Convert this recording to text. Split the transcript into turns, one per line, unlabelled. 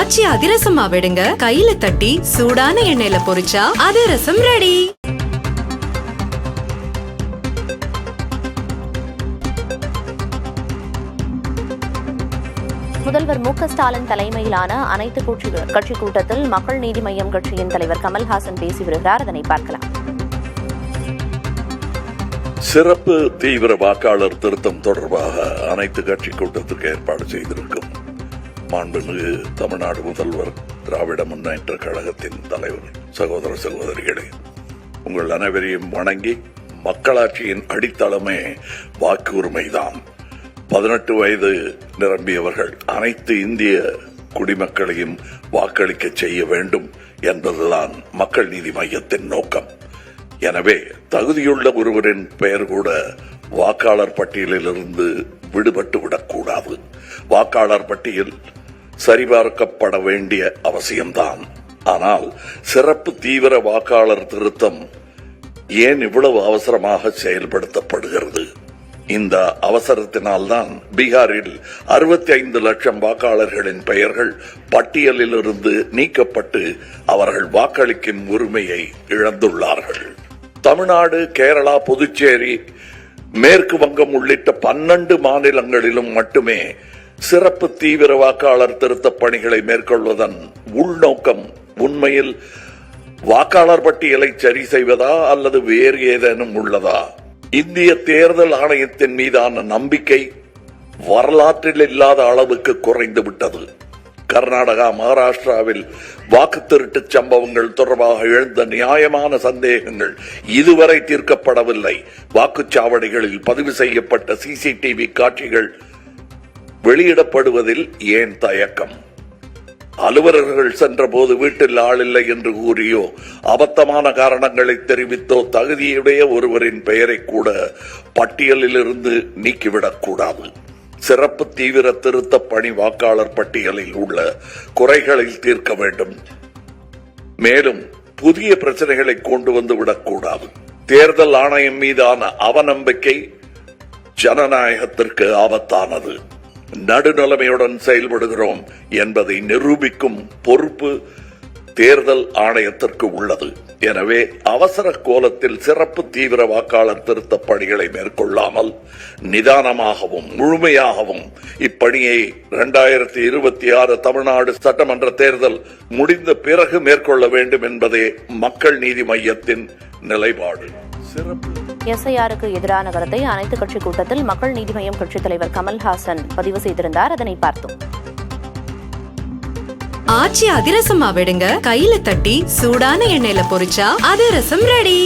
ஆச்சி அதிரசமா விடுங்க, கையில தட்டி சூடான எண்ணெயில பொரிச்சா அதிரசம் ரெடி.
முதல்வர் மு.க. ஸ்டாலின் தலைமையிலான அனைத்து கட்சி கூட்டத்தில் மக்கள் நீதி மய்யம் கட்சியின் தலைவர் கமல்ஹாசன் பேசி வருகிறார். அதனை பார்க்கலாம்.
சிறப்பு தீவிர வாக்காளர் திருத்தம் தொடர்பாக அனைத்து கட்சி கூட்டத்திற்கு ஏற்பாடு செய்திருக்கும் மாண்புமிகு தமிழ்நாடு முதல்வர் திராவிட முன்னேற்ற கழகத்தின் தலைவர் சகோதர சகோதரிகளே, உங்கள் அனைவரையும் வணங்கி, மக்களாட்சியின் அடித்தளமே வாக்கு உரிமைதான். 18 வயது நிரம்பியவர்கள் அனைத்து இந்திய குடிமக்களையும் வாக்களிக்க செய்ய வேண்டும் என்பதுதான் மக்கள் நீதி மய்யத்தின் நோக்கம். எனவே தகுதியுள்ள ஒருவரின் பெயர் கூட வாக்காளர் பட்டியலிலிருந்து விடுபட்டு விடக்கூடாது. வாக்காளர் பட்டியல் சரிபார்க்கப்பட வேண்டிய அவசியம்தான். ஆனால் சிறப்பு தீவிர வாக்காளர் திருத்தம் ஏன் இவ்வளவு அவசரமாக செயல்படுத்தப்படுகிறது? இந்த அவசரத்தினால்தான் பீகாரில் 65 லட்சம் வாக்காளர்களின் பெயர்கள் பட்டியலில் இருந்து நீக்கப்பட்டு அவர்கள் வாக்களிக்கும் உரிமையை இழந்துள்ளார்கள். தமிழ்நாடு, கேரளா, புதுச்சேரி, மேற்கு வங்கம் உள்ளிட்ட 12 மாநிலங்களிலும் மட்டுமே சிறப்பு தீவிர வாக்காளர் திருத்த பணிகளை மேற்கொள்வதன் உள்நோக்கம் உண்மையில் வாக்காளர் பட்டியலை சரி செய்வதா அல்லது வேறு ஏதேனும் உள்ளதா? இந்திய தேர்தல் ஆணையத்தின் மீதான நம்பிக்கை வரலாற்றில் இல்லாத அளவுக்கு குறைந்துவிட்டது. கர்நாடகா, மகாராஷ்டிராவில் வாக்கு திருட்டு சம்பவங்கள் தொடர்பாக எழுந்த நியாயமான சந்தேகங்கள் இதுவரை தீர்க்கப்படவில்லை. வாக்குச்சாவடிகளில் பதிவு செய்யப்பட்ட சிசிடிவி காட்சிகள் வெளியிடப்படுவதில் ஏன் தயக்கம்? அலுவலர்கள் சென்றபோது வீட்டில் ஆளில்லை என்று கூறியோ, அபத்தமான காரணங்களை தெரிவித்தோ தகுதியுடைய ஒருவரின் பெயரை கூட பட்டியலில் இருந்து நீக்கிவிடக்கூடாது. சிறப்பு தீவிர திருத்த பணி வாக்காளர் பட்டியலில் உள்ள குறைகளை தீர்க்க வேண்டும். மேலும் புதிய பிரச்சனைகளை கொண்டு வந்து விடக்கூடாது. தேர்தல் ஆணையம் மீதான அவநம்பிக்கை ஜனநாயகத்திற்கு ஆபத்தானது. நடுநிலைமையுடன் செயல்படுகிறோம் என்பதை நிரூபிக்கும் பொறுப்பு தேர்தல் ஆணையத்திற்கு உள்ளது. எனவே அவசர கோலத்தில் சிறப்பு தீவிர வாக்காளர் திருத்த பணிகளை மேற்கொள்ளாமல் நிதானமாகவும் முழுமையாகவும் இப்பணியை 2026 தமிழ்நாடு சட்டமன்ற தேர்தல் முடிந்த பிறகு மேற்கொள்ள வேண்டும் என்பதே மக்கள் நீதி மய்யத்தின் நிலைப்பாடு.
எஸ்ஐஆருக்கு எதிரான கருத்தை அனைத்து கட்சி கூட்டத்தில் மக்கள் நீதி மய்யம் கட்சித் தலைவர் கமல்ஹாசன் பதிவு செய்திருந்தார். அதனை பார்த்தோம்.
ஆச்சி அதிரசமா விடுங்க, கையில தட்டி சூடான எண்ணெயில பொரிச்சா அதிரசம் ரெடி.